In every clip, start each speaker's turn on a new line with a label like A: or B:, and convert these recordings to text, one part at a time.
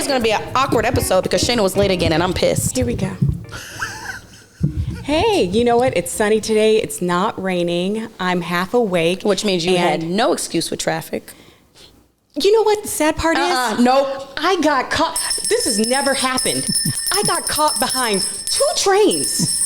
A: is going to be an awkward episode because Shayna was late again and I'm pissed.
B: Here we go. Hey, you know what? It's sunny today. It's not raining. I'm half awake.
A: Which means you had no excuse with traffic.
B: You know what the sad part is?
A: Nope.
B: I got caught. This has never happened. I got caught behind 2 trains.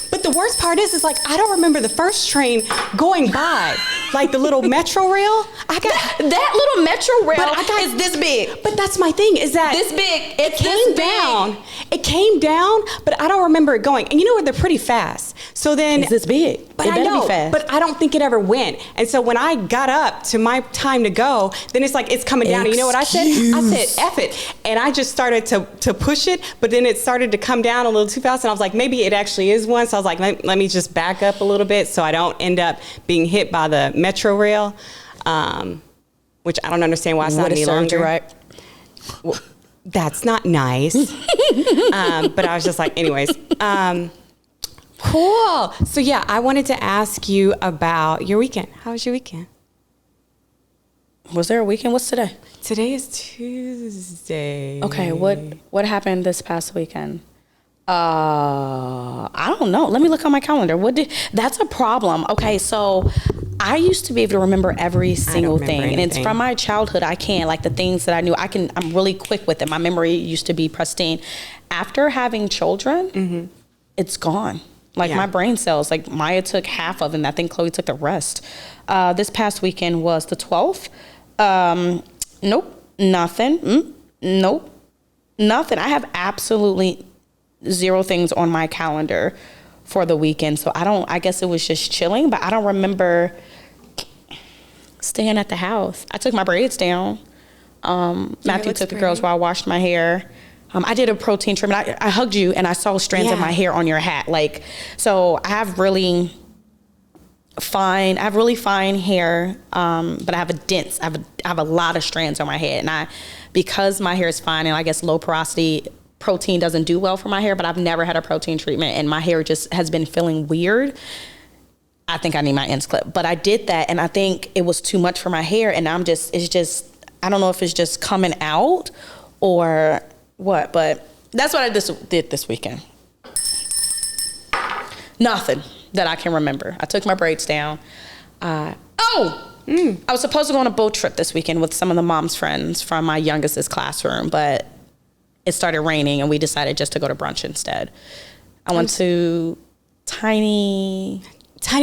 B: But the worst part is like, I don't remember the first train going by. Like the little metro rail.
A: That little metro rail is this big.
B: But that's my thing, is that
A: this big.
B: It came down. It came down, but I don't remember it going. And you know what? They're pretty fast. So then
A: it's this big.
B: But
A: it
B: I know,
A: be fast.
B: but I don't think it ever went. And so when I got up to my time to go, then it's like it's coming down. And you know what I said? I said, F it. And I just started to push it, but then it started to come down a little too fast. And I was like, maybe it actually is one. So I was like, let me just back up a little bit so I don't end up being hit by the metro rail, which I don't understand why it's not any longer.
A: Right?
B: Well, that's not nice. But I was just like, anyways. Cool. So yeah, I wanted to ask you about your weekend. How was your weekend?
A: Was there a weekend? What's today?
B: Today is Tuesday.
A: Okay, what happened this past weekend? I don't know. Let me look on my calendar. That's a problem. Okay, so I used to be able to remember every single thing. Anything. And it's from my childhood. I can't, like the things that I knew, I'm really quick with it. My memory used to be pristine. After having children, it's gone. Like my brain cells, like Maya took half of it, and I think Chloe took the rest. This past weekend was the 12th. Nope, nothing. Nope, nothing. I have absolutely 0 things on my calendar for the weekend. So I guess it was just chilling, but I don't remember staying at the house. I took my braids down. Matthew took the girls while I washed my hair. I did a protein treatment. I hugged you and I saw strands of my hair on your hat. Like, so I have really fine hair, but I have I have a lot of strands on my head. And because my hair is fine and I guess low porosity, protein doesn't do well for my hair, but I've never had a protein treatment and my hair just has been feeling weird. I think I need my ends clipped, but I did that and I think it was too much for my hair and I don't know if it's just coming out or what, but that's what I just did this weekend. Nothing that I can remember. I took my braids down. I was supposed to go on a boat trip this weekend with some of the mom's friends from my youngest's classroom, but it started raining and we decided just to go to brunch instead. I went to Tiny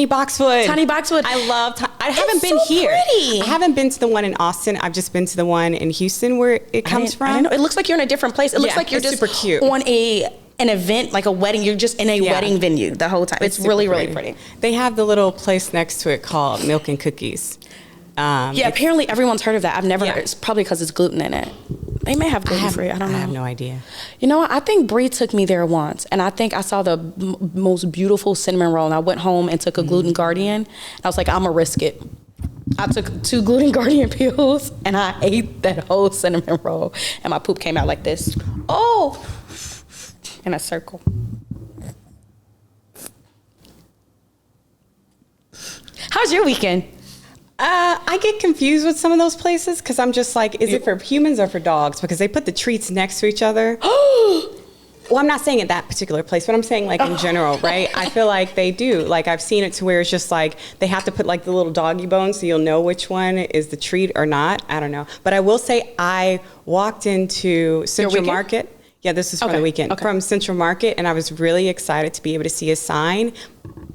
A: Boxwood.
B: I love. I haven't been here. Pretty. I haven't been to the one in Austin. I've just been to the one in Houston where it comes from.
A: I don't know. It looks like you're in a different place. It looks like you're just
B: super cute.
A: On an event, like a wedding. You're just in a wedding venue the whole time. It's really, really pretty.
B: They have the little place next to it called Milk and Cookies.
A: Apparently everyone's heard of that. I've never heard. It's probably because it's gluten in it. They may have gluten free. I don't know.
B: I have no idea.
A: You know what? I think Bree took me there once, and I think I saw the most beautiful cinnamon roll, and I went home and took a gluten guardian. I was like, I'm gonna risk it. I took 2 gluten guardian pills, and I ate that whole cinnamon roll, and my poop came out like this. Oh, in a circle. How's your weekend?
B: I get confused with some of those places because I'm just like, is it for humans or for dogs? Because they put the treats next to each other. Well, I'm not saying at that particular place, but I'm saying like in general, right? I feel like they do. Like I've seen it to where it's just like they have to put like the little doggy bones so you'll know which one is the treat or not. I don't know. But I will say I walked into Central Market. Yeah, this is for the weekend. Okay. From Central Market, and I was really excited to be able to see a sign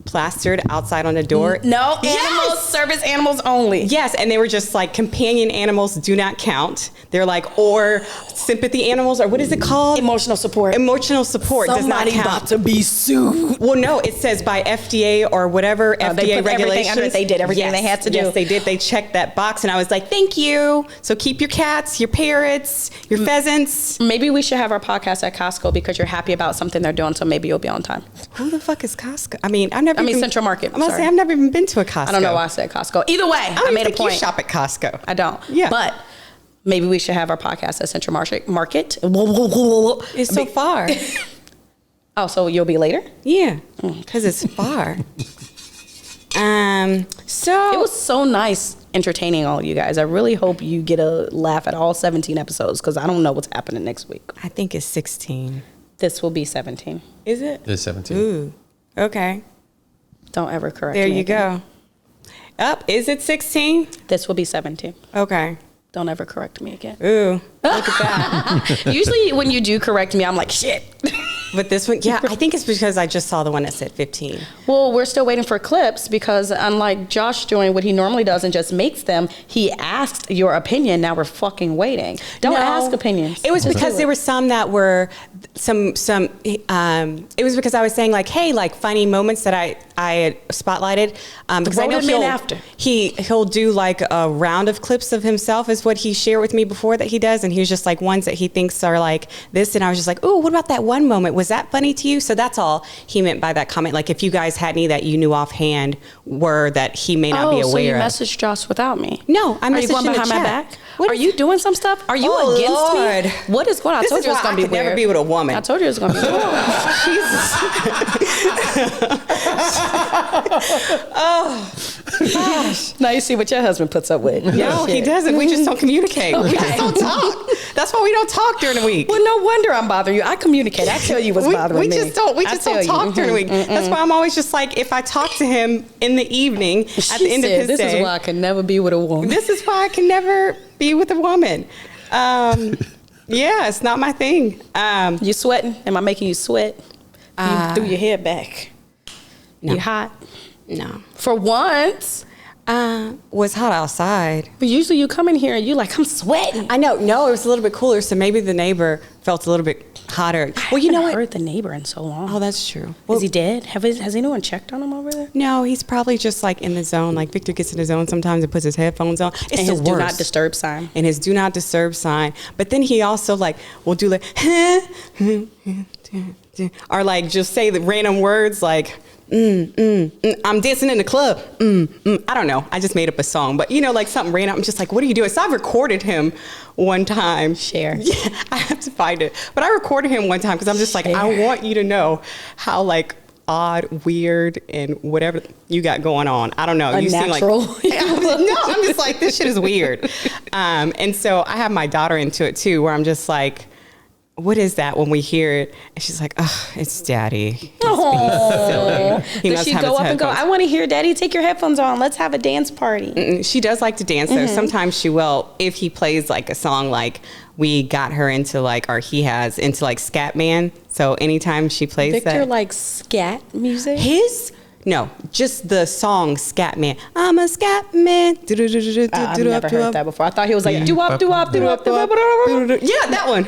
B: plastered outside on the door.
A: No animals, service animals only.
B: Yes, and they were just like companion animals do not count. They're like, or sympathy animals, or what is it called?
A: Emotional support.
B: Emotional support does not count.
A: Somebody about to be sued.
B: Well, no, it says by FDA or whatever FDA regulations.
A: They did everything they had to do.
B: Yes, they did. They checked that box, and I was like, thank you. So keep your cats, your parrots, your pheasants.
A: Maybe we should have our podcast at Costco because you're happy about something they're doing, so maybe you'll be on time.
B: Who the fuck is Costco? I mean,
A: Central Market.
B: I'm gonna say I've never even been to a Costco.
A: I don't know why I said Costco. Either way, I made a point.
B: You shop at Costco.
A: I don't.
B: Yeah.
A: But maybe we should have our podcast at Central Market.
B: It's so far.
A: Oh, so you'll be later?
B: Yeah, because it's far. So
A: it was so nice entertaining all you guys. I really hope you get a laugh at all 17 episodes because I don't know what's happening next week.
B: I think it's 16.
A: This will be 17.
B: Is it?
C: It's 17.
B: Ooh. Okay.
A: Don't ever correct
B: There
A: me
B: you
A: again.
B: go. Up. Is it 16?
A: This will be 17.
B: Okay.
A: Don't ever correct me again.
B: Ooh. Look at that.
A: Usually when you do correct me, I'm like, shit.
B: But this one, yeah, I think it's because I just saw the one that said 15.
A: Well, we're still waiting for clips because unlike Josh doing what he normally does and just makes them, he asked your opinion. Now we're fucking waiting. Don't ask opinions.
B: It was because there were some that were it was because I was saying like, hey, like funny moments that I had spotlighted. Because I know he'll do like a round of clips of himself is what he shared with me before that he does. And he was just like ones that he thinks are like this. And I was just like, oh, what about that one moment? Was that funny to you? So that's all he meant by that comment. Like if you guys had any that you knew offhand were that he may not be aware of.
A: So you messaged Josh without me?
B: No, I messaged
A: Are you going behind my back? Are you doing some stuff? Are you against me? What is going on? I told you it's going to be weird.
B: Never be with a woman.
A: I told you it was going to be weird.
B: Jesus. Oh, gosh.
A: Now you see what your husband puts up with.
B: No, he doesn't. We just don't communicate. Okay. We just don't talk. That's why we don't talk during the week.
A: Well, no wonder I'm bothering you. I communicate. I tell you what's bothering me.
B: We just don't talk during the week. That's why I'm always just like, if I talk to him in the evening at the end of his day.
A: This is why I can never be with a woman.
B: This is why I can never be with a woman. Yeah, it's not my thing.
A: You sweating? Am I making you sweat? You threw your hair back.
B: No.
A: You hot?
B: No.
A: For once.
B: Was hot outside.
A: But usually you come in here and you like, I'm sweating.
B: I know. No, it was a little bit cooler, so maybe the neighbor felt a little bit hotter.
A: Well, you know what? I haven't heard the neighbor in so long.
B: Oh, that's true.
A: Is he dead? Has anyone checked on him over there?
B: No, he's probably just like in the zone. Like Victor gets in the zone sometimes and puts his headphones on. It's
A: his do not disturb sign.
B: And his do not disturb sign. But then he also like will do like, or like just say the random words like, I'm dancing in the club. I don't know. I just made up a song, but you know, like something random. I'm just like, what are you doing? So I recorded him one time.
A: Share.
B: Yeah, I have to find it. But I recorded him one time because I'm just like, I want you to know how like odd, weird, and whatever you got going on. I don't know.
A: Unnatural.
B: No, I'm just like, this shit is weird. And so I have my daughter into it too, where I'm just like, what is that when we hear it? And she's like, oh, it's daddy.
A: Does she go up and go, I want to hear daddy, take your headphones on. Let's have a dance party.
B: She does like to dance though. Sometimes she will, if he plays like a song, like we got her into like, or he has into like Scatman. So anytime she plays
A: Victor likes scat music?
B: No, just the song Scatman. I'm a Scatman.
A: I've never heard that before. I thought he was like doo-wop, doo-wop, doo-wop, doo-wop.
B: Yeah, that one.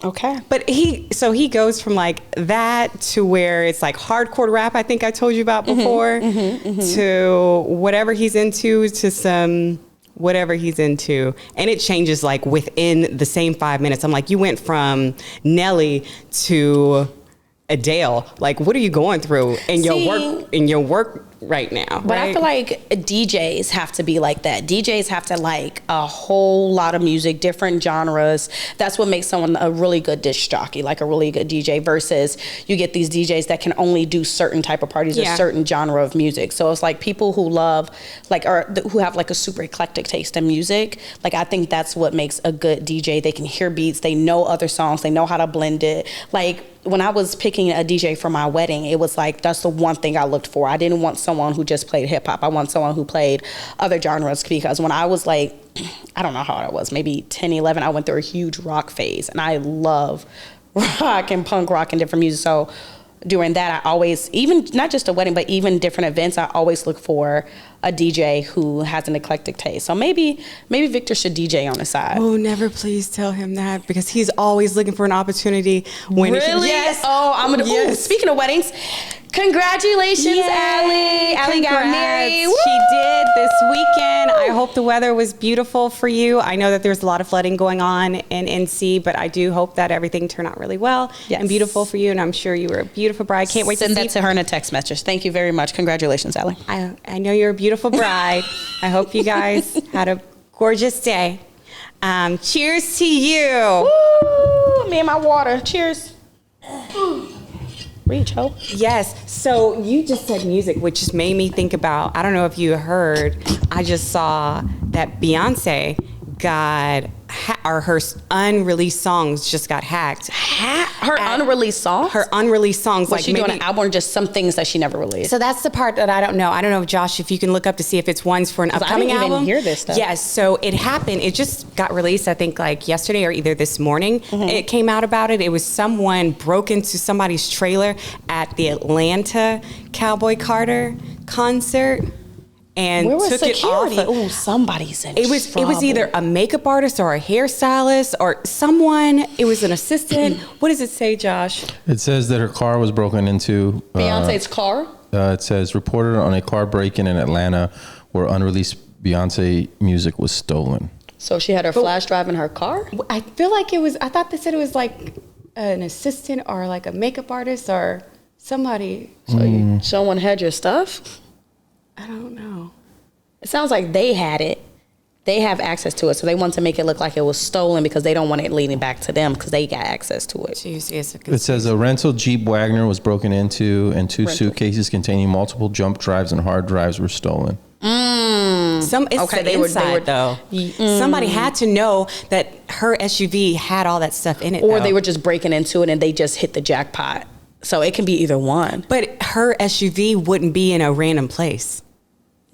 A: Okay.
B: But he goes from like that to where it's like hardcore rap, I think I told you about before, to whatever he's into, to some whatever he's into. And it changes like within the same 5 minutes. I'm like, you went from Nelly to Adele. Like, what are you going through in your work right now?
A: But right? I feel like DJs have to be like that. DJs have to like a whole lot of music, different genres. That's what makes someone a really good disc jockey, like a really good DJ, versus you get these DJs that can only do certain type of parties or certain genre of music. So it's like people who love like, or who have like a super eclectic taste in music. Like, I think that's what makes a good DJ. They can hear beats, they know other songs, they know how to blend it. Like, when I was picking a DJ for my wedding, it was like, that's the one thing I looked for. I didn't want someone who just played hip hop. I want someone who played other genres, because when I was like, I don't know how old I was, maybe 10, 11, I went through a huge rock phase, and I love rock and punk rock and different music. So during that, I always, even not just a wedding, but even different events, I always look for a DJ who has an eclectic taste. So maybe Victor should DJ on the side.
B: Oh, never please tell him that, because he's always looking for an opportunity. When
A: really?
B: Yes.
A: Oh, I'm gonna. Yes. Ooh, speaking of weddings, congratulations, Allie. Allie got married. Woo!
B: She did this weekend. I hope the weather was beautiful for you. I know that there's a lot of flooding going on in NC, but I do hope that everything turned out really well and beautiful for you. And I'm sure you were a beautiful bride. Can't wait to
A: send that to her in a text message. Thank you very much. Congratulations, Allie.
B: I know you're a beautiful bride. I hope you guys had a gorgeous day. Cheers to you.
A: Woo! Me and my water. Cheers. Reach, ho.
B: Yes. So you just said music, which just made me think about, I don't know if you heard, I just saw that Beyonce got, or her unreleased songs just got hacked.
A: Her unreleased songs?
B: Her unreleased songs.
A: Was she doing an album or just some things that she never released?
B: So that's the part that I don't know. I don't know, Josh, if you can look up to see if it's ones for an upcoming album.
A: I didn't even hear this stuff.
B: Yes, so it happened. It just got released, I think, like yesterday or either this morning. Mm-hmm. It came out about it. It was someone broke into somebody's trailer at the Atlanta Cowboy Carter concert. And
A: where was
B: took
A: security?
B: it off.
A: Oh, somebody's in trouble.
B: It was either a makeup artist or a hairstylist or someone. It was an assistant. What does it say, Josh?
C: It says that her car was broken into.
A: Beyonce's car?
C: It says reported on a car break-in in Atlanta where unreleased Beyonce music was stolen.
A: So she had her flash drive in her car?
B: I feel like it was, I thought they said it was like an assistant or like a makeup artist or somebody.
A: So someone had your stuff?
B: I don't know.
A: It sounds like they had it. They have access to it, so they want to make it look like it was stolen because they don't want it leading back to them because they got access to it.
B: Jeez, yes,
C: it says a rental Jeep Wagner was broken into and two suitcases containing multiple jump drives and hard drives were stolen.
B: It's they were though. Somebody had to know that her SUV had all that stuff in it.
A: Or they were just breaking into it and they just hit the jackpot. So it can be either one.
B: But her SUV wouldn't be in a random place.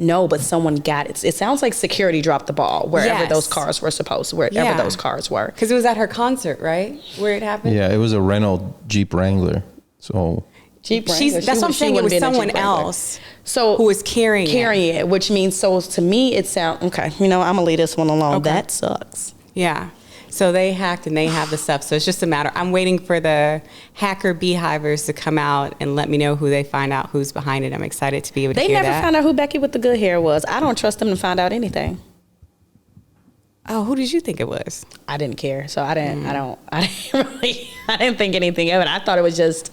A: No, but someone got it. It sounds like security dropped the ball wherever those cars were supposed to, wherever those cars were.
B: Because it was at her concert, right? Where it happened?
C: Yeah, it was a rental Jeep Wrangler. So
A: Jeep Wrangler.
B: That's what I'm saying. It was someone else who was carrying
A: it. Which means, so to me, it sounds, okay, I'm going to leave this one alone. Okay. That sucks.
B: Yeah. So they hacked and they have the stuff. So it's just a matter. I'm waiting for the hacker beehivers to come out and let me know who they find out who's behind it. I'm excited to be able to hear that.
A: They never found out who Becky with the good hair was. I don't trust them to find out anything.
B: Oh, who did you think it was?
A: I didn't care. So I didn't think anything of it. I thought it was just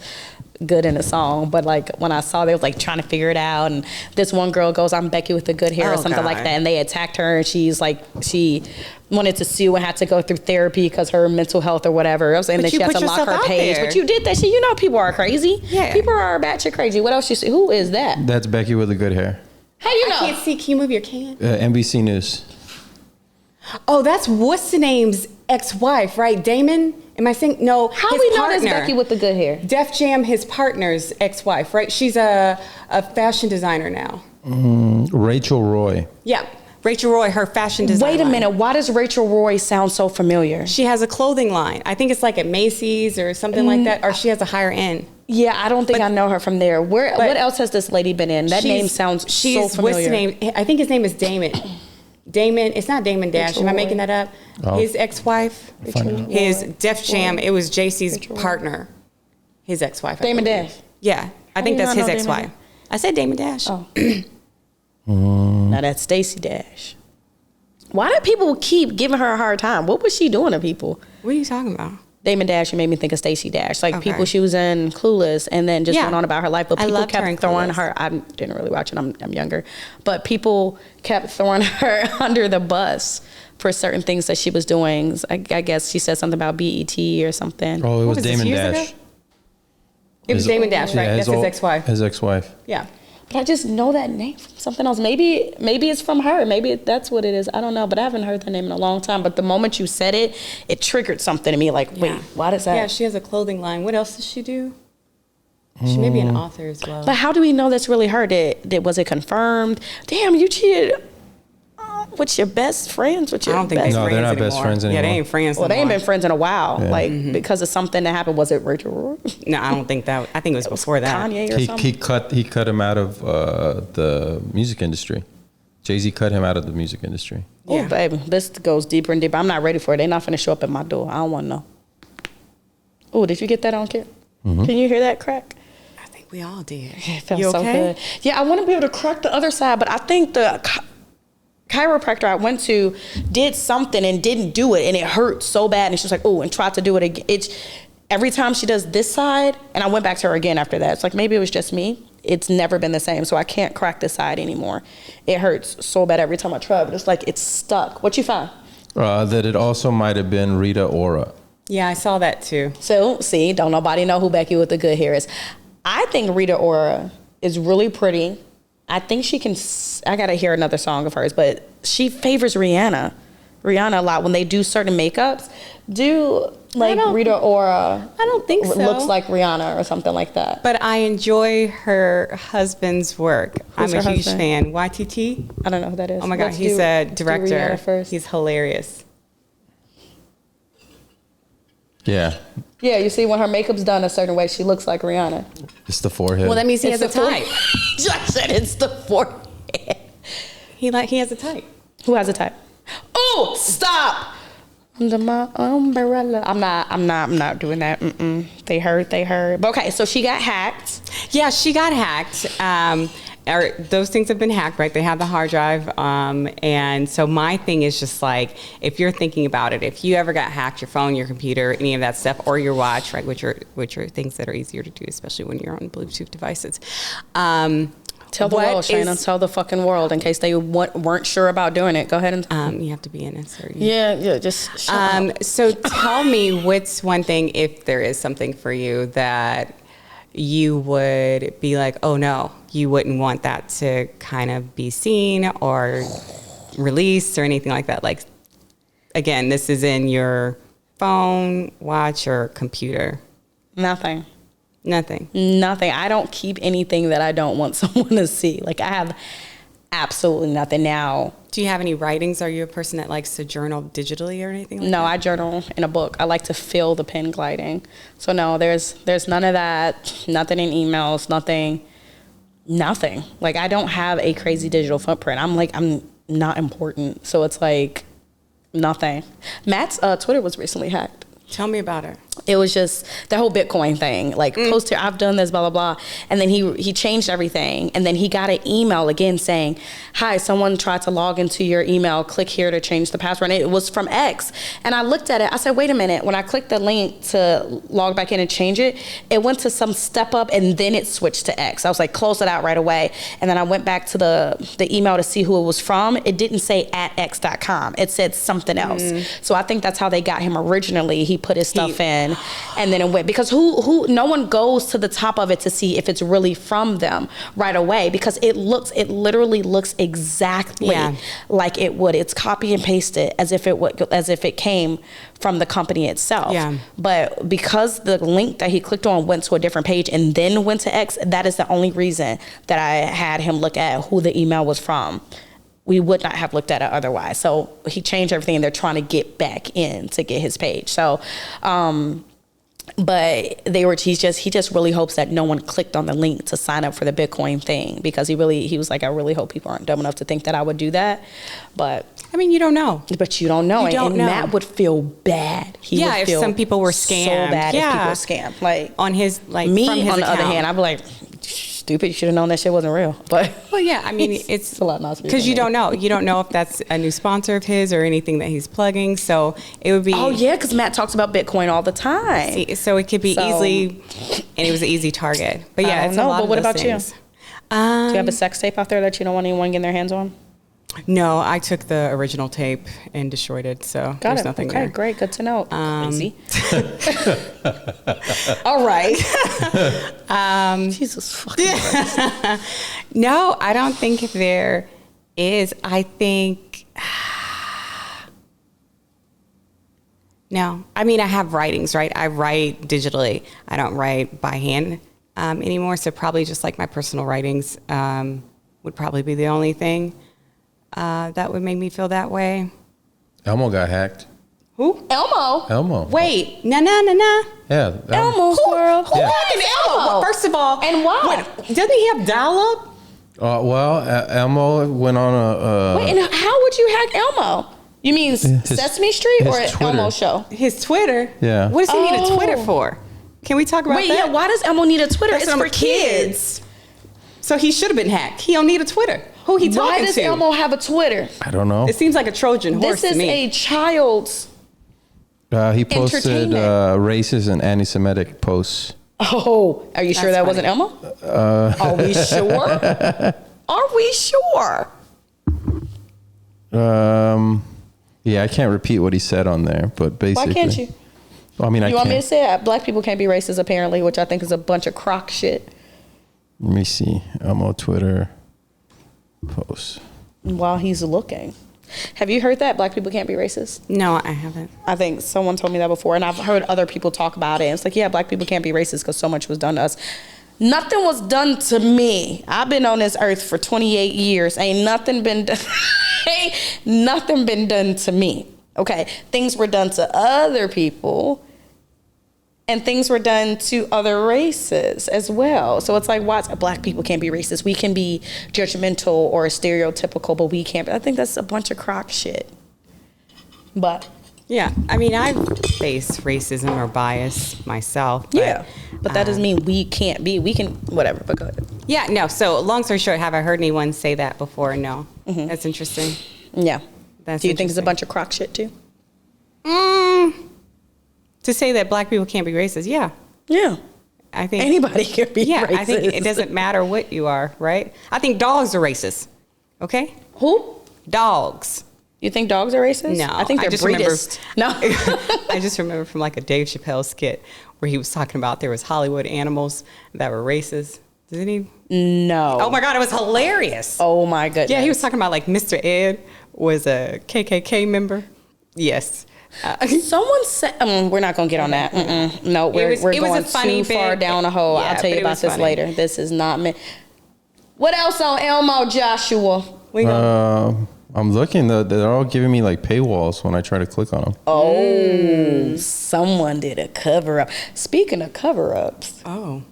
A: good in a song, but like when I saw they was like trying to figure it out, and this one girl goes, "I'm Becky with the good hair," or something like that, and they attacked her, and she's like, she wanted to sue and had to go through therapy because her mental health or whatever. I was saying that she had to lock her page. But you did that shit. People are crazy. Yeah, people are batshit crazy. What else you see? Who is that?
C: That's Becky with the good hair.
A: How do you know?
B: I can't see. Can you move your can?
C: NBC News.
B: Oh, that's what's the name's ex-wife, right? Damon? Am I saying no?
A: How we know that's Becky with the good hair?
B: Def Jam, his partner's ex-wife, right? She's a fashion designer now.
C: Rachel Roy.
B: Yeah, Rachel Roy, her fashion designer.
A: Wait a minute, why does Rachel Roy sound so familiar?
B: She has a clothing line. I think it's like at Macy's or something like that, or she has a higher end.
A: Yeah, I don't think I know her from there. What else has this lady been in? That name sounds so familiar.
B: What's the name? I think his name is Damon. Damon, it's not Damon Dash. Am I making that up? Oh. His ex-wife, his Def Jam. It was JC's partner, his ex-wife.
A: Damon Dash.
B: Yeah, I think that's his ex-wife. I said Damon Dash.
A: Oh. Now that's Stacey Dash. Why do people keep giving her a hard time? What was she doing to people?
B: What are you talking about?
A: Damon Dash, you made me think of Stacey Dash. Like people, she was in Clueless and then just went on about her life. But people kept throwing her. I didn't really watch it. I'm younger. But people kept throwing her under the bus for certain things that she was doing. I guess she said something about BET or something.
C: Oh, it was Damon Dash.
B: It was Damon Dash, right? That's his ex-wife.
C: His ex-wife.
B: Yeah.
A: But I just know that name from something else. Maybe it's from her. Maybe that's what it is. I don't know. But I haven't heard that name in a long time. But the moment you said it, it triggered something in me. Like, wait, why does that?
B: Yeah, she has a clothing line. What else does she do? She may be an author as well.
A: But how do we know that's really her? Was it confirmed? Damn, you cheated with your best friends?
B: I don't think
C: they're not best friends anymore.
B: Yeah, they ain't friends anymore.
A: Well, they ain't been friends in a while. Yeah. Like, because of something that happened. Was it Rachel Roy?
B: No, I don't think that. I think it was before that.
A: Kanye or something?
C: He cut him out of the music industry. Jay-Z cut him out of the music industry.
A: Yeah. Oh, baby, this goes deeper and deeper. I'm not ready for it. They're not finna show up at my door. I don't want to know. Oh, did you get that on camera? Mm-hmm. Can you hear that crack?
B: I think we all did.
A: It felt so good. Yeah, I want to be able to crack the other side, but I think the chiropractor I went to did something and didn't do it, and it hurt so bad, and she was like, oh, and tried to do it again. It's every time she does this side, and I went back to her again after that. It's like maybe it was just me. It's never been the same, so I can't crack this side anymore. It hurts so bad every time I try, but it's like it's stuck. What you find?
C: That it also might have been Rita Ora.
B: Yeah, I saw that too.
A: So, see, don't nobody know who Becky with the good hair is. I think Rita Ora is really pretty. I think she can. I gotta hear another song of hers, but she favors Rihanna a lot when they do certain makeups. Do like Rita Ora?
B: I don't think so.
A: Looks like Rihanna or something like that.
B: But I enjoy her husband's work.
A: Who's
B: I'm a
A: her
B: huge
A: husband?
B: fan. YTT.
A: I don't know who that is.
B: Oh my God, he's a director.
A: Rihanna first.
B: He's hilarious.
C: Yeah.
A: Yeah, you see, when her makeup's done a certain way, she looks like Rihanna.
C: It's the forehead.
B: Well, that means he has a type.
A: I said it's the forehead.
B: He has a type.
A: Who has a type? Oh, stop! Under my umbrella. I'm not doing that. They heard. But okay, so she got hacked.
B: Yeah, she got hacked. Those things have been hacked, right? They have the hard drive. And so my thing is just like, if you're thinking about it, if you ever got hacked, your phone, your computer, any of that stuff, or your watch, right, which are things that are easier to do, especially when you're on Bluetooth devices.
A: Tell the world, Shayna. Tell the fucking world in case they weren't sure about doing it. Go ahead and.
B: You have to be in it. Sorry.
A: Yeah. Just shut up.
B: So tell me, what's one thing, if there is something for you that you would be like, oh no, you wouldn't want that to kind of be seen or released or anything like that? Like, again, this is in your phone, watch, or computer.
A: Nothing. I don't keep anything that I don't want someone to see. Like, I have absolutely nothing now.
B: Do you have any writings? Are you a person that likes to journal digitally or anything like that?
A: No, I journal in a book. I like to feel the pen gliding. So no, there's none of that. Nothing in emails, nothing. Like, I don't have a crazy digital footprint. I'm not important. So it's like nothing. Matt's Twitter was recently hacked.
B: Tell me about it.
A: It was just the whole Bitcoin thing, like post here, I've done this, blah, blah, blah. And then he changed everything. And then he got an email again saying, hi, someone tried to log into your email. Click here to change the password. And it was from X. And I looked at it. I said, wait a minute. When I clicked the link to log back in and change it, it went to some step up and then it switched to X. I was like, close it out right away. And then I went back to the email to see who it was from. It didn't say @x.com. It said something else. So I think that's how they got him originally. He put his stuff in. And then it went, because no one goes to the top of it to see if it's really from them right away, because it literally looks exactly like it would. It's copy and pasted as if it came from the company itself. Yeah. But because the link that he clicked on went to a different page and then went to X, that is the only reason that I had him look at who the email was from. We would not have looked at it otherwise. So he changed everything and they're trying to get back in to get his page. So, but he just really hopes that no one clicked on the link to sign up for the Bitcoin thing, because he was like, I really hope people aren't dumb enough to think that I would do that. But
B: I mean, you don't know.
A: But you don't know. And Matt would feel bad. He would feel
B: if some people were scammed.
A: So bad if people were scammed. Like
B: on his
A: me,
B: from his
A: on the
B: account.
A: other hand, I'd be like, stupid, you should have known that shit wasn't real. But
B: well, yeah, I mean, it's
A: a lot nicer
B: because you don't know if that's a new sponsor of his or anything that he's plugging. So it would be
A: because Matt talks about Bitcoin all the time.
B: See, so it could be easily, and it was an easy target. But yeah, it's a lot.
A: But what
B: of those
A: about
B: things.
A: you? Do you have a sex tape out there that you don't want anyone getting their hands on?
B: No, I took the original tape and destroyed it, so there's nothing there.
A: Okay, great, good to know. Crazy. All right. Jesus fucking Christ.
B: No, I don't think there is. I think no. I mean, I have writings, right? I write digitally. I don't write by hand anymore. So probably just like my personal writings would probably be the only thing that would make me feel that way.
C: Elmo got hacked.
B: Who?
C: Elmo.
B: Wait, nah.
C: Yeah.
A: Elmo's world. Who
B: is Elmo? First of all,
A: and why?
B: Doesn't he have dial-up?
C: Elmo went on a.
A: Wait, and how would you hack Elmo? You mean Sesame Street or
C: Twitter.
A: Elmo show?
B: His Twitter.
C: Yeah.
B: What does he need a Twitter for? Can we talk about that?
A: Wait, yeah. Why does Elmo need a Twitter?
B: It's for kids. So he should have been hacked. He don't need a Twitter. Who he talking to?
A: Why does Elmo have a Twitter?
C: I don't know.
B: It seems like a Trojan horse to me.
A: This is a child's.
C: He posted racist and anti-Semitic posts.
A: Oh, are you sure that wasn't Elmo? Are we sure? Are we sure?
C: Yeah, I can't repeat what he said on there, but basically.
A: Why can't you?
C: I mean,
A: you want me to say it? Black people can't be racist, apparently, which I think is a bunch of crock shit.
C: Let me see. Elmo Twitter post.
A: While he's looking. Have you heard that black people can't be racist?
B: No, I haven't.
A: I think someone told me that before, and I've heard other people talk about it. And it's like, yeah, black people can't be racist because so much was done to us. Nothing was done to me. I've been on this earth for 28 years. Ain't nothing been done. Ain't nothing been done to me. Okay, things were done to other people, and things were done to other races as well. So it's like, why black people can't be racist? We can be judgmental or stereotypical, but we can't. I think that's a bunch of crock shit. But
B: yeah, I mean, I've faced racism or bias myself.
A: But that doesn't mean we can't be. We can, whatever, but go ahead.
B: Yeah, no, so long story short, have I heard anyone say that before? No.
A: Mm-hmm.
B: That's interesting.
A: Yeah.
B: That's
A: Do you think it's a bunch of crock shit too?
B: To say that black people can't be racist, yeah.
A: Yeah.
B: I think
A: anybody can be racist.
B: I think it doesn't matter what you are, right? I think dogs are racist. Okay?
A: Who?
B: Dogs.
A: You think dogs are racist?
B: No.
A: I think they're breedist. No.
B: I just remember from like a Dave Chappelle skit where he was talking about there was Hollywood animals that were racist. Didn't he?
A: No.
B: Oh my God, it was hilarious.
A: Oh my goodness.
B: Yeah, he was talking about like Mr. Ed was a KKK member. Yes.
A: Someone said, we're not going to get on that. No, we're going too far down a hole.
B: Yeah,
A: I'll tell you about this later. This is not me. What else on Elmo, Joshua?
C: I'm looking. They're all giving me like paywalls when I try to click on them.
A: Oh, someone did a cover up. Speaking of cover ups.
B: Oh.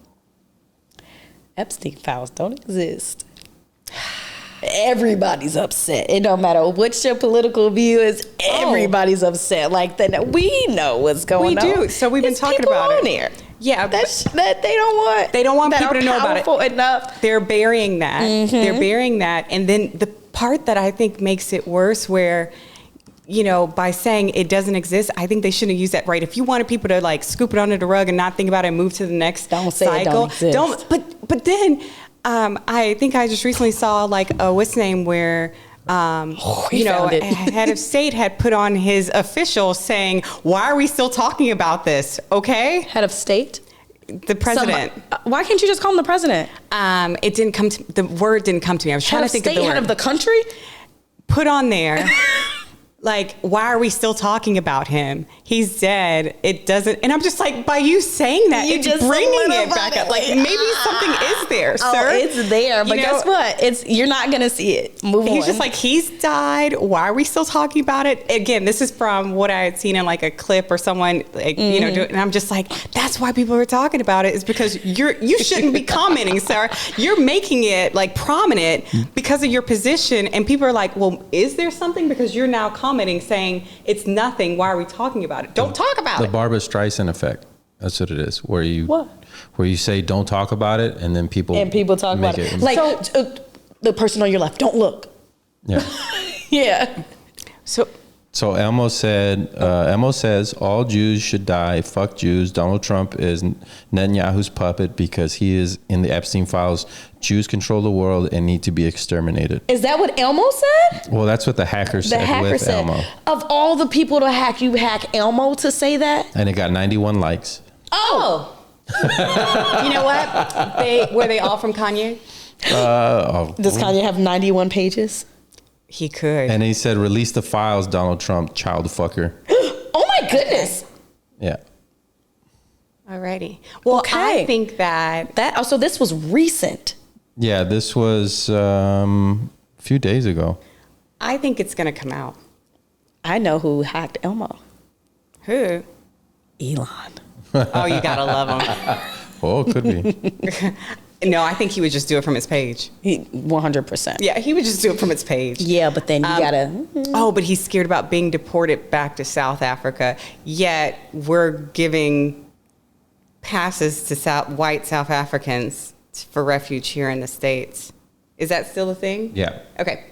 A: Epstein files don't exist. Everybody's upset. It don't matter what your political view is. Everybody's upset. Like that, we know what's going on.
B: We do. So we've been talking about it.
A: There.
B: Yeah,
A: that they don't want.
B: They don't want people to know about it.
A: Enough.
B: They're burying that. Mm-hmm. They're burying that, and then the part that I think makes it worse, where, you know, by saying it doesn't exist, I think they shouldn't use that. Right? If you wanted people to like scoop it under the rug and not think about it and move to the next
A: don't say
B: cycle,
A: it don't exist.
B: But then. I think I just recently saw like a what's name where head of state had put on his official saying, "Why are we still talking about this?" Okay,
A: head of state,
B: the president.
A: Why can't you just call him the president?
B: It didn't come. The word didn't come to me. I was trying to think of the word.
A: Head of the country.
B: Put on there. Like, why are we still talking about him? He's dead. It doesn't, and I'm just like, by you saying that, it's just bringing it back up. Like, maybe something is there, sir.
A: Oh, it's there, but guess what? You're not gonna see it. Move on.
B: He's just like, he's died. Why are we still talking about it? Again, this is from what I had seen in like a clip or someone, like, you know, and I'm just like, that's why people are talking about it, is because you shouldn't be commenting, sir. You're making it like prominent because of your position, and people are like, well, is there something? Because you're now commenting saying it's nothing. Why are we talking about it? Don't talk about it.
C: The Barbra Streisand effect. That's what it is. Where you say don't talk about it, and then people
A: talk about it. Like the person on your left, don't look.
C: Yeah.
A: Yeah.
C: So Elmo says all Jews should die. Fuck Jews. Donald Trump is Netanyahu's puppet because he is in the Epstein files. Jews control the world and need to be exterminated.
A: Is that what Elmo said?
C: Well, that's what the hacker said with Elmo.
A: Of all the people to hack, you hack Elmo to say that?
C: And it got 91 likes.
A: Oh.
B: You know what? Were they all from Kanye?
A: Does Kanye have 91 pages?
B: He could.
C: And he said, release the files, Donald Trump, child fucker.
A: Oh my goodness.
C: Yeah.
B: Alrighty. Well, okay. I think that
A: so this was recent.
C: Yeah, this was a few days ago.
B: I think it's going to come out.
A: I know who hacked Elmo.
B: Who?
A: Elon.
B: Oh, you got to love him.
C: Oh, it could be.
B: No, I think he would just do it from his page.
A: 100%.
B: Yeah, he would just do it from his page.
A: Yeah, but then you gotta...
B: Oh, but he's scared about being deported back to South Africa. Yet we're giving passes to white South Africans for refuge here in the States. Is that still a thing?
C: Yeah.
B: Okay.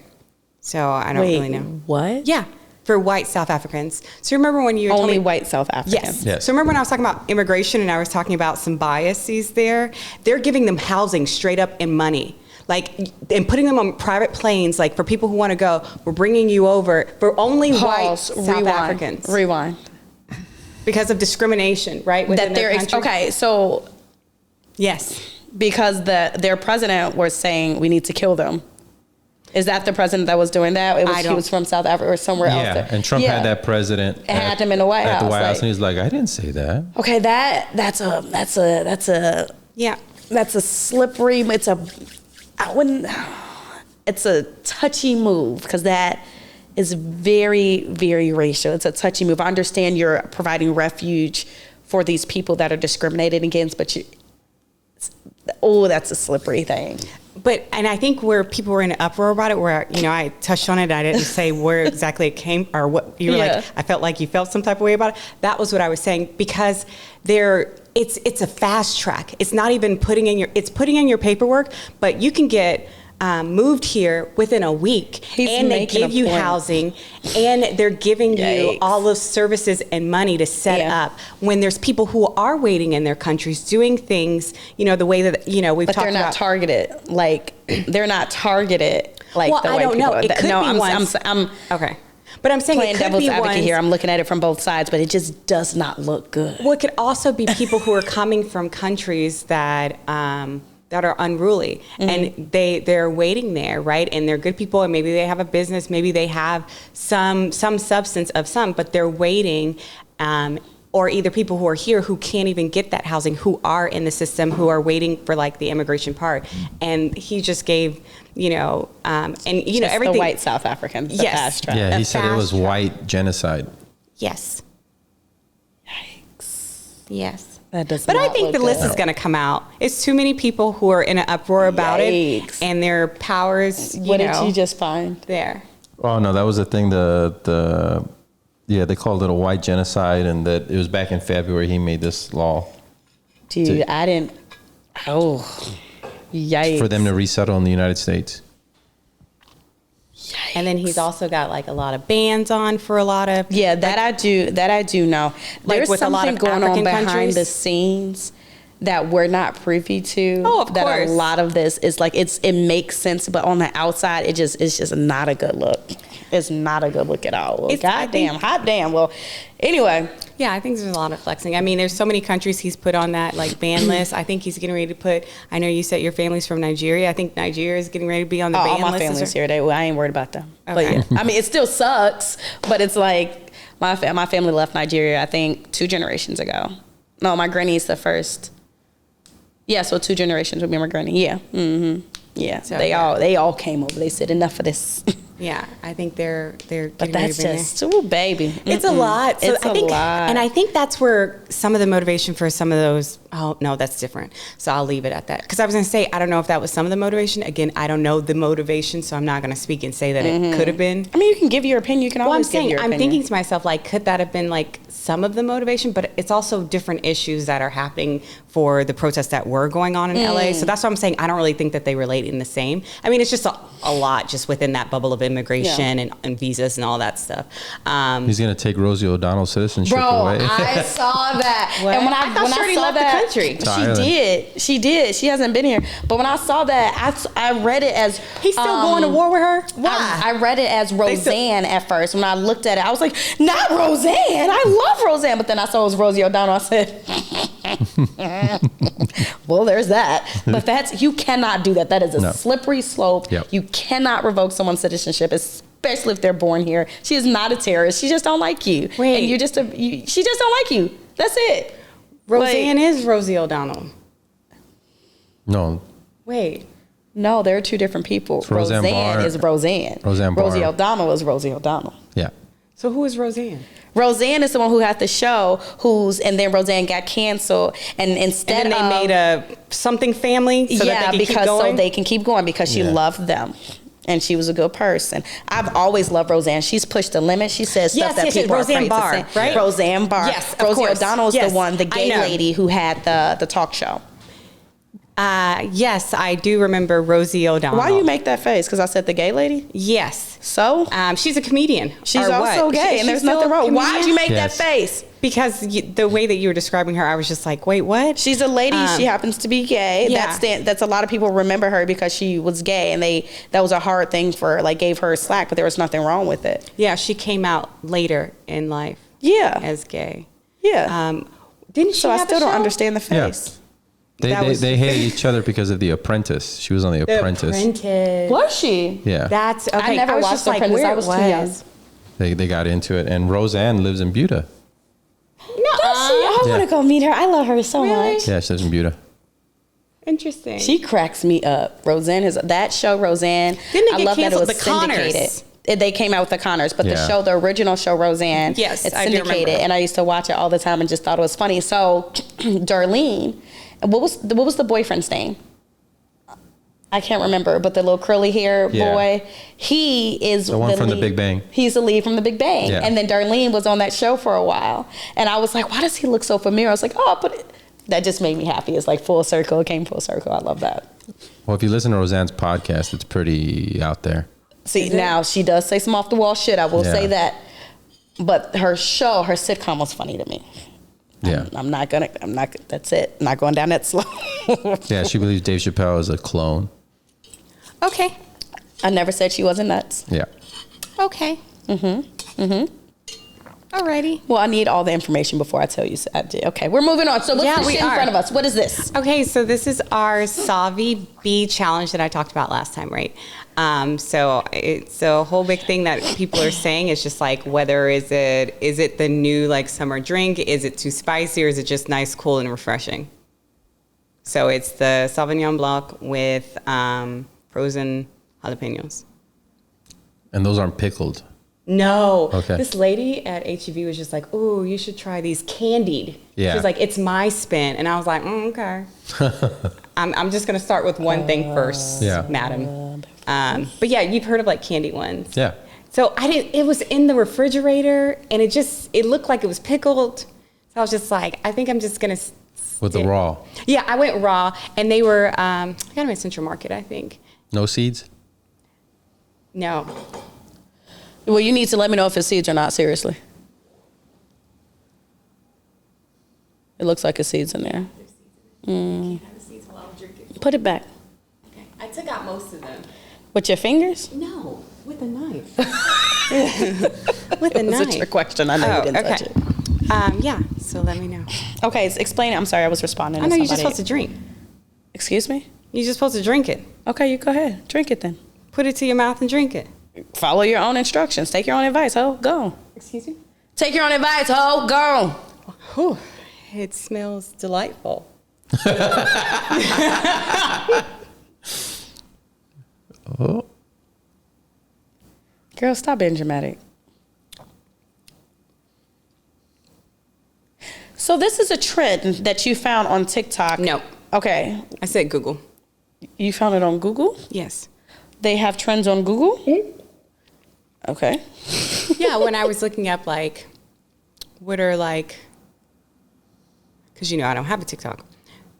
B: So I don't really know.
A: What?
B: Yeah. For white South Africans. So remember when you were
A: only white South Africans?
B: Yes. So remember when I was talking about immigration and I was talking about some biases there? They're giving them housing straight up and money. Like, and putting them on private planes, like for people who want to go, we're bringing you over for only white South Africans.
A: Rewind.
B: Because of discrimination, right? Within their country.
A: Okay, so.
B: Yes.
A: because their president was saying we need to kill them. Is that the president that was doing that? He was from South Africa or somewhere else.
C: Yeah, and Trump had that president.
A: Had him in the White House.
C: At the White House, and he's like, I didn't say that.
A: Okay, that's a slippery. It's a touchy move because that is very, very racial. It's a touchy move. I understand you're providing refuge for these people that are discriminated against, but that's a slippery thing.
B: And I think where people were in an uproar about it, where, I touched on it, I didn't say where exactly it came or what you were like, I felt like you felt some type of way about it. That was what I was saying, because it's a fast track. It's not even putting in your paperwork, but you can get moved here within a week, and they give you housing, and they're giving you all those services and money to set up, when there's people who are waiting in their countries doing things, the way that, we've talked about.
A: But they're not targeted. Like, they're not targeted like the white people.
B: Well, I don't know. It could be ones. I'm okay. But I'm saying
A: playing devil's advocate here. I'm looking at it from both sides, but it just does not look good.
B: Well, it could also be people who are coming from countries that are unruly, and they're waiting there, right? And they're good people, and maybe they have a business, maybe they have some substance of some, but they're waiting, or either people who are here who can't even get that housing, who are in the system, who are waiting for like the immigration part. And he just gave, everything.
A: The white South Africans. Fast track.
C: Yeah, he said it was white genocide.
B: Yes.
A: Yikes.
B: Yes.
A: But
B: I think the list is going to come out. It's too many people who are in an uproar about it, and their powers.
A: What did you just find
B: there?
C: Oh no, that was the thing. They called it a white genocide, and that it was back in February he made this law.
A: Dude, I didn't. Oh, yikes!
C: For them to resettle in the United States.
A: Yikes.
B: And then he's also got like a lot of bans on for a lot of
A: I do know. There's
B: with
A: something
B: a lot of
A: going
B: African
A: on behind
B: countries.
A: the scenes that we're not privy to.
B: Oh, of
A: that
B: course.
A: A lot of this is like it makes sense, but on the outside it's just not a good look. It's not a good look at all. Well, hot damn. Well, anyway.
B: Yeah, I think there's a lot of flexing. I mean, there's so many countries he's put on that like ban list. I think he's getting ready to put. I know you said your family's from Nigeria. I think Nigeria is getting ready to be on the ban list.
A: All my family's here. I ain't worried about them.
B: Okay.
A: But yeah, I mean, it still sucks. But it's like my family left Nigeria, I think 2 generations ago. No, my granny's the first. Yeah, so 2 generations would be my granny. Yeah. Mm-hmm. Yeah. So, they all came over. They said enough of this.
B: Yeah, I think they're getting
A: but that's
B: ready to
A: just, ooh, baby.
B: It's a lot. So
A: it's a lot.
B: And I think that's where some of the motivation for some of those, oh, no, that's different. So I'll leave it at that. Because I was going to say, I don't know if that was some of the motivation. Again, I don't know the motivation, so I'm not going to speak and say that it could have been.
A: I mean, you can give your opinion. You can always give your opinion.
B: I'm thinking to myself, like, could that have been, like, some of the motivation? But it's also different issues that are happening for the protests that were going on in LA. So that's what I'm saying. I don't really think that they relate in the same. I mean, it's just a lot just within that bubble of immigration and visas and all that stuff.
C: He's going to take Rosie O'Donnell's citizenship away.
A: I saw that.
B: What?
A: And when
B: I thought she left the country.
A: She did. She hasn't been here. But when I saw that, I read it as...
B: He's still going to war with her? Why?
A: I read it as Roseanne at first. When I looked at it, I was like, not Roseanne. I love Roseanne. But then I saw it was Rosie O'Donnell. I said... well, there's that. But you cannot do that. That is a slippery slope.
C: Yep.
A: You cannot revoke someone's citizenship, especially if they're born here. She is not a terrorist. She just don't like you.
B: Wait.
A: And she just don't like you. That's it.
B: Roseanne is Rosie O'Donnell.
C: No.
B: Wait.
A: No, they're 2 different people. Roseanne is Roseanne. Rosie O'Donnell is Rosie O'Donnell.
C: Yeah.
B: So who is Roseanne?
A: Roseanne is the one who had the show, and then Roseanne got canceled, and instead
B: they made a something family so that they can keep going?
A: So they can keep going because she loved them. And she was a good person. I've always loved Roseanne. She's pushed the limit. She says stuff that people are afraid to say.
B: Right?
A: Roseanne Barr.
B: Yes,
A: Rosie O'Donnell is the one, the gay
B: I know.
A: lady who had the talk show.
B: Yes, I do remember Rosie O'Donnell.
A: Why you make that face? Because I said the gay lady?
B: Yes.
A: So?
B: She's a comedian.
A: She's also gay, and there's nothing wrong. Why did you make that face?
B: Because the way that you were describing her, I was just like, wait, what?
A: She's a lady. She happens to be gay.
B: Yeah.
A: That's a lot of people remember her because she was gay, and that was a hard thing gave her slack, but there was nothing wrong with it.
B: Yeah, she came out later in life.
A: Yeah.
B: As gay.
A: Yeah.
B: Didn't she?
A: So
B: have
A: I still
B: a
A: don't
B: show?
A: understand the face.
C: They hated each other because of The Apprentice. She was on The Apprentice.
A: Was she?
C: Yeah.
B: That's okay.
A: I never watched The Apprentice. I was too young.
C: They got into it, and Roseanne lives in Buda.
A: No, I want to go meet her. I love her so much.
C: Yeah, she lives in Buda.
B: Interesting.
A: She cracks me up. Roseanne is that show. Roseanne.
B: Didn't
A: I love that it was
B: the
A: syndicated.
B: Connors?
A: They came out with the Connors, but the original show, Roseanne.
B: Yes,
A: it's
B: I do
A: syndicated,
B: remember.
A: and I used to watch it all the time and just thought it was funny. So, Darlene, what was the boyfriend's name? I can't remember, but the little curly hair boy, he is
C: the one from
A: lead.
C: The Big Bang.
A: He's the lead from The Big Bang.
C: Yeah.
A: And then Darlene was on that show for a while. And I was like, why does he look so familiar? I was like, that just made me happy. It's like full circle. It came full circle. I love that.
C: Well, if you listen to Roseanne's podcast, it's pretty out there.
A: See, now she does say some off the wall shit. I will say that. But her sitcom was funny to me.
C: Yeah.
A: That's it. I'm not going down that slow.
C: Yeah, she believes Dave Chappelle is a clone.
B: Okay.
A: I never said she wasn't nuts.
C: Yeah.
B: Okay. Alrighty.
A: Well, I need all the information before I tell you. I did. Okay, we're moving on. So what's this shit in front of us? What is this?
B: Okay, so this is our Sauvy B challenge that I talked about last time, right? So it's a whole big thing that people are saying. It's just like, whether is it the new like summer drink? Is it too spicy, or is it just nice, cool, and refreshing? So it's the Sauvignon Blanc with frozen jalapenos.
C: And those aren't pickled.
B: No.
C: Okay.
B: This lady at HEB was just like, "Ooh, you should try these candied."
C: Yeah.
B: She's like, "It's my spin," and I was like, "Okay." I'm just gonna start with one thing first, madam. But yeah, you've heard of like candy ones.
C: Yeah.
B: So I didn't. It was in the refrigerator, and it looked like it was pickled. So I was just like, I think I'm just gonna.
C: With the raw.
B: Yeah, I went raw, and they were. I got them at Central Market, I think.
C: No seeds?
B: No.
A: Well, you need to let me know if it's seeds or not, seriously. It looks like it's seeds in there. Put it back.
B: Okay. I took out most of them.
A: With your fingers?
B: No, with a knife. With a
A: That's
B: knife.
A: a trick question. I know you didn't touch it.
B: Yeah, so let me know.
A: Okay, explain it. I'm sorry, I was responding
B: I
A: to
B: know
A: somebody.
B: you're just supposed to drink.
A: Excuse me?
B: You're just supposed to drink it.
A: Okay, you go ahead. Drink it then.
B: Put it to your mouth and drink it.
A: Follow your own instructions. Take your own advice, ho. Go.
B: Excuse me?
A: Take your own advice, ho. Go.
B: Whew, it smells delightful.
C: Oh.
A: Girl, stop being dramatic. So this is a trend that you found on TikTok.
B: No.
A: Okay.
B: I said Google.
A: You found it on Google?
B: Yes.
A: They have trends on Google? Okay.
B: Yeah, when I was looking up, like, what are, like, because, you know, I don't have a TikTok.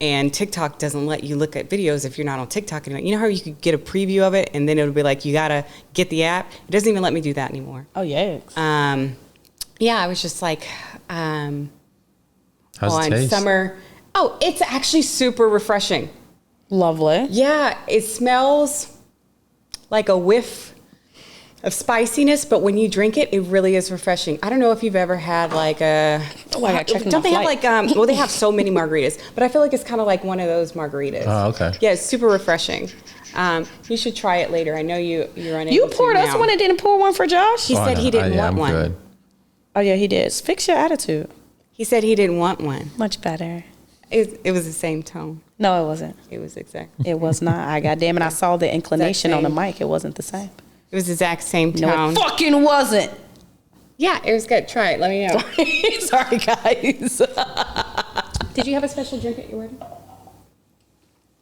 B: And TikTok doesn't let you look at videos if you're not on TikTok anymore. You know how you could get a preview of it, and then it'll be like, you got to get the app? It doesn't even let me do that anymore.
A: Oh, yes.
B: Yeah, I was just like,
C: How's it
B: on
C: taste?
B: summer. Oh, it's actually super refreshing.
A: Lovely.
B: Yeah, it smells like a whiff of spiciness, but when you drink it, it really is refreshing. I don't know if you've ever had like a.
A: Oh, I got checked.
B: Don't they have like well, they have so many margaritas, but I feel like it's kind of like one of those margaritas.
C: Oh, okay.
B: Yeah, it's super refreshing. You should try it later. I know you're unable
A: You
B: to
A: poured us
B: now.
A: one and didn't pour one for Josh?
B: He said he didn't want
C: I'm
B: one.
C: good.
A: Oh, yeah, he did. Fix your attitude.
B: He said he didn't want one.
A: Much better.
B: It was the same tone.
A: No, it wasn't.
B: It was exact.
A: It was not. I goddamn it. I saw the inclination on the
B: same.
A: mic. It wasn't the same.
B: It was the exact same
A: No,
B: tone.
A: it fucking wasn't.
B: Yeah, it was good. Try it. Let me know.
A: Sorry, guys.
B: Did you have a special drink at your wedding?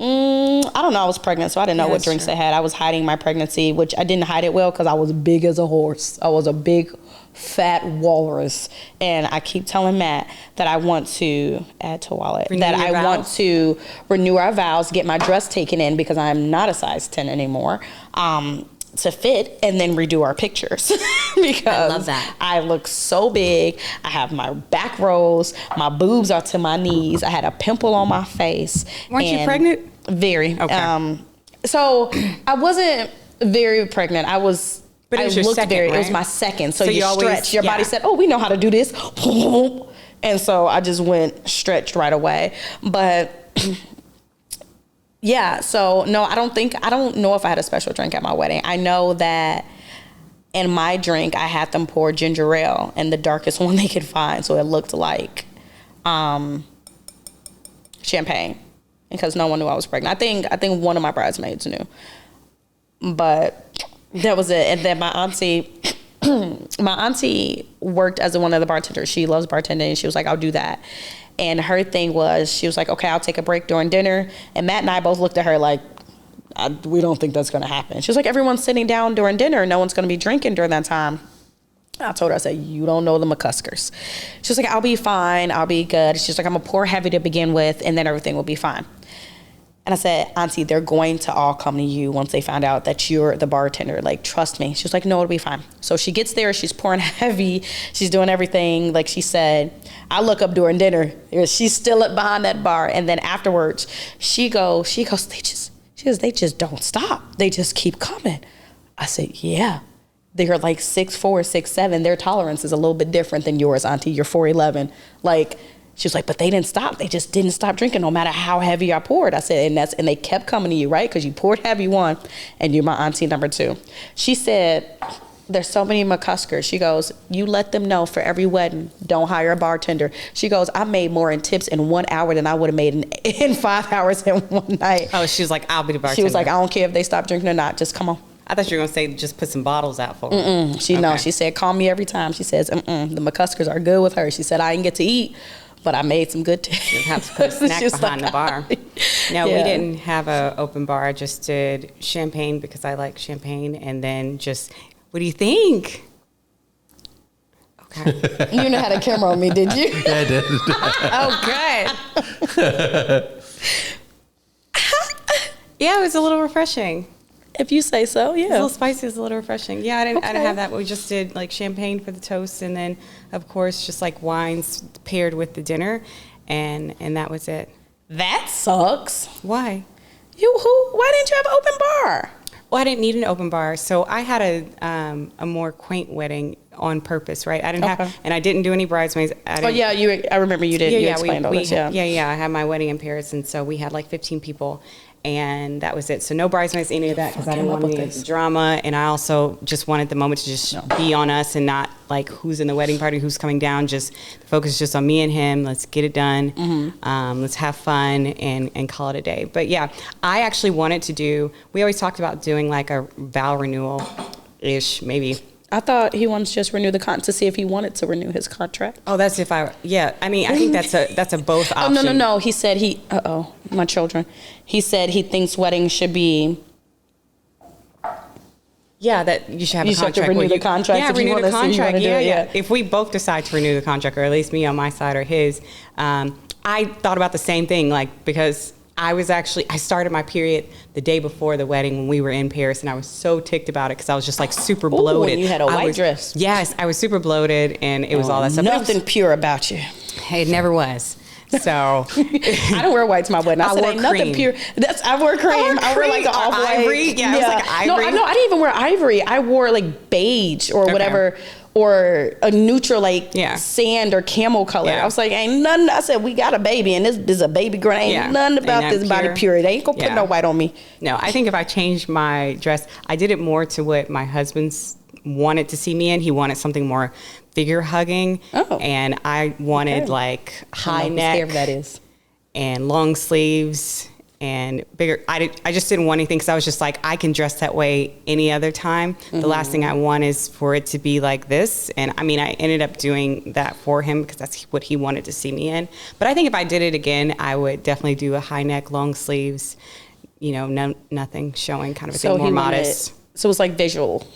A: I don't know. I was pregnant, so I didn't know
B: Yeah,
A: what
B: that's
A: drinks
B: true.
A: they had. I was hiding my pregnancy, which I didn't hide it well because I was big as a horse. I was a big, fat walrus. And I keep telling Matt that I want to add to wallet.
B: Renew
A: that
B: your
A: I want
B: vows?
A: to renew our vows, get my dress taken in because I'm not a size 10 anymore. To fit and then redo our pictures because
B: I love that.
A: I look so big. I have my back rolls, my boobs are to my knees. I had a pimple on my face.
B: Weren't you
A: and
B: pregnant?
A: Very.
B: Okay.
A: So I wasn't very pregnant. I was.
B: But it was your second,
A: It was
B: right?
A: my second. So
B: So
A: you
B: you always-
A: stretch. Your body
B: yeah.
A: said, "Oh, we know how to do this," and so I just went stretched right away. But Yeah, so no, I don't know if I had a special drink at my wedding. I know that in my drink, I had them pour ginger ale and the darkest one they could find. So it looked like champagne, because no one knew I was pregnant. I think one of my bridesmaids knew, but that was it. And then my auntie worked as one of the bartenders. She loves bartending, and she was like, I'll do that. And her thing was, she was like, okay, I'll take a break during dinner. And Matt and I both looked at her like, we don't think that's going to happen. She was like, everyone's sitting down during dinner. No one's going to be drinking during that time. I told her, I said, you don't know the McCuskers. She was like, I'll be fine. I'll be good. She's like, I'm going to pour heavy to begin with, and then everything will be fine. And I said, Auntie, they're going to all come to you once they find out that you're the bartender. Like, trust me. She was like, no, it'll be fine. So she gets there. She's pouring heavy. She's doing everything. Like she said, I look up during dinner. She's still up behind that bar. And then afterwards, she goes, they just don't stop. They just keep coming. I said, yeah. They're like 6'4", 6'7". Their tolerance is a little bit different than yours, Auntie. You're 4'11". Like, she was like, but they didn't stop. They just didn't stop drinking no matter how heavy I poured. I said, and they kept coming to you, right? Because you poured heavy one, and you're my auntie number two. She said, there's so many McCuskers. She goes, you let them know for every wedding, don't hire a bartender. She goes, I made more in tips in 1 hour than I would have made in 5 hours in one night.
B: Oh, she was like, I'll be the bartender.
A: She was like, I don't care if they stop drinking or not. Just come on.
B: I thought you were going to say just put some bottles out for her.
A: She said, call me every time. She says, the McCuskers are good with her. She said, I didn't get to eat, but I made some good tips.
B: You have to put a snack behind the bar. No, we didn't have an open bar. I just did champagne because I like champagne. And then just, what do you think? Okay.
A: You didn't have a camera on me, did you?
C: Yeah, I did.
B: Oh, good. Yeah, it was a little refreshing.
A: If you say so, yeah.
B: It's a little spicy, it's a little refreshing. Yeah, I didn't have that. We just did like champagne for the toast, and then of course just like wines paired with the dinner, and that was it.
A: That sucks.
B: Why?
A: Why didn't you have an open bar?
B: Well, I didn't need an open bar, so I had a more quaint wedding on purpose, right? I didn't have, and I didn't do any bridesmaids. I
A: remember you did. You explained all this.
B: Yeah. I had my wedding in Paris, and so we had like 15 people. And that was it. So no bridesmaids, any of that, because I didn't want any drama. And I also just wanted the moment to just be on us and not like who's in the wedding party, who's coming down. Just focus just on me and him. Let's get it done. Mm-hmm. Let's have fun and call it a day. But yeah, I actually wanted to we always talked about doing like a vow renewal-ish, maybe.
A: I thought he wanted to just renew the contract to see if he wanted to renew his contract.
B: Oh, that's I mean, I think that's a both option.
A: Oh, no. He said my children. He said he thinks weddings should be.
B: Yeah, that you should have a contract.
A: You should renew the contract.
B: Yeah, renew the contract. Yeah. If we both decide to renew the contract, or at least me on my side or his, I thought about the same thing, like, because I started my period the day before the wedding when we were in Paris, and I was so ticked about it because I was just like super bloated.
A: And you had a white dress.
B: Yes, I was super bloated, and it was all that stuff.
A: Nothing pure about you.
B: It never was. So
A: I don't wear white to my wedding. I said, ain't nothing pure. I wore cream. I wore like off
B: ivory. Yeah, it was like ivory.
A: No, I didn't even wear ivory. I wore like beige or whatever. Or a neutral sand or camel color. Yeah. I was like, ain't nothing. I said, we got a baby, and this is a baby girl. Ain't nothing about this body pure. They ain't gonna put no white on me.
B: No, I think if I changed my dress, I did it more to what my husband's wanted to see me in. He wanted something more figure hugging. Oh. And I wanted like high neck.
A: That is.
B: And long sleeves. And bigger. I just didn't want anything because I was just like, I can dress that way any other time. Mm-hmm. The last thing I want is for it to be like this. And I mean, I ended up doing that for him because that's what he wanted to see me in. But I think if I did it again, I would definitely do a high neck, long sleeves, nothing showing, kind of a thing, more modest.
A: So it's like visual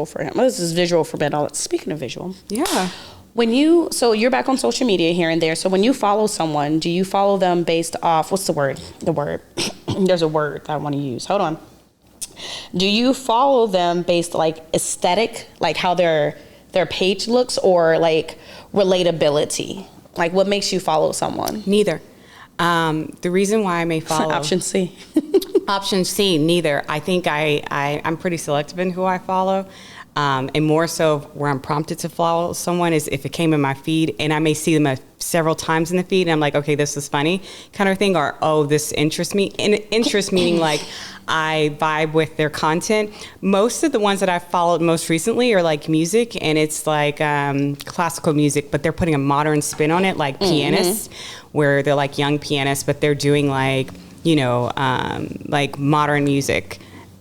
A: for him. This is visual for men. Speaking of visual.
B: Yeah.
A: So you're back on social media here and there. So when you follow someone, do you follow them based off, what's the word? There's a word that I want to use. Hold on. Do you follow them based like aesthetic, like how their page looks, or like relatability? Like what makes you follow someone?
B: Neither. The reason why I may follow.
A: Option C.
B: Option C, neither. I think I'm pretty selective in who I follow. And more so where I'm prompted to follow someone is if it came in my feed and I may see them several times in the feed and I'm like, okay, this is funny kind of thing, or, oh, this interests me. And interest meaning like I vibe with their content. Most of the ones that I've followed most recently are like music, and it's like classical music, but they're putting a modern spin on it, like pianists, where they're like young pianists, but they're doing like, you know, like modern music.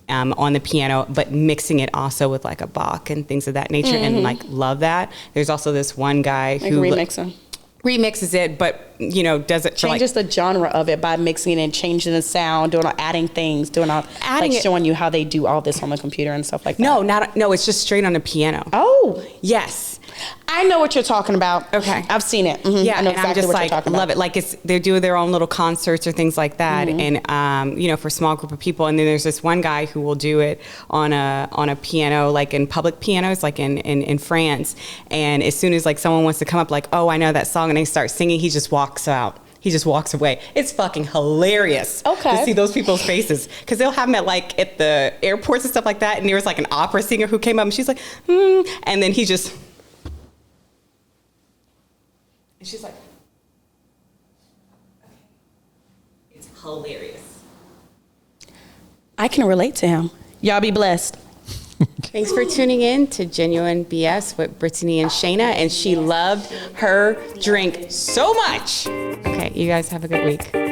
B: On the piano, but mixing it also with like a Bach and things of that nature, and like love that. There's also this one guy who remixes it, but you know, does it
A: changes the genre of it by mixing it and changing the sound, adding things, showing you how they do all this on the computer and stuff like that.
B: No, it's just straight on the piano.
A: Oh,
B: yes.
A: I know what you're talking about.
B: Okay.
A: I've seen it. Mm-hmm.
B: Yeah,
A: I know
B: and
A: exactly
B: I'm just
A: what
B: like,
A: you're talking about.
B: love it. Like they do their own little concerts or things like that, and you know, for a small group of people. And then there's this one guy who will do it on a piano, like in public pianos, like in France. And as soon as like someone wants to come up, like, oh, I know that song, and they start singing, he just walks out. He just walks away. It's fucking hilarious to see those people's faces, because they'll have them at the airports and stuff like that. And there was like an opera singer who came up, and she's like, and then he just. And she's like, okay. It's hilarious.
A: I can relate to him. Y'all be blessed.
B: Thanks for tuning in to Genuine B.S. with Brittany and Shayna, and she loved her drink so much. Okay, you guys have a good week.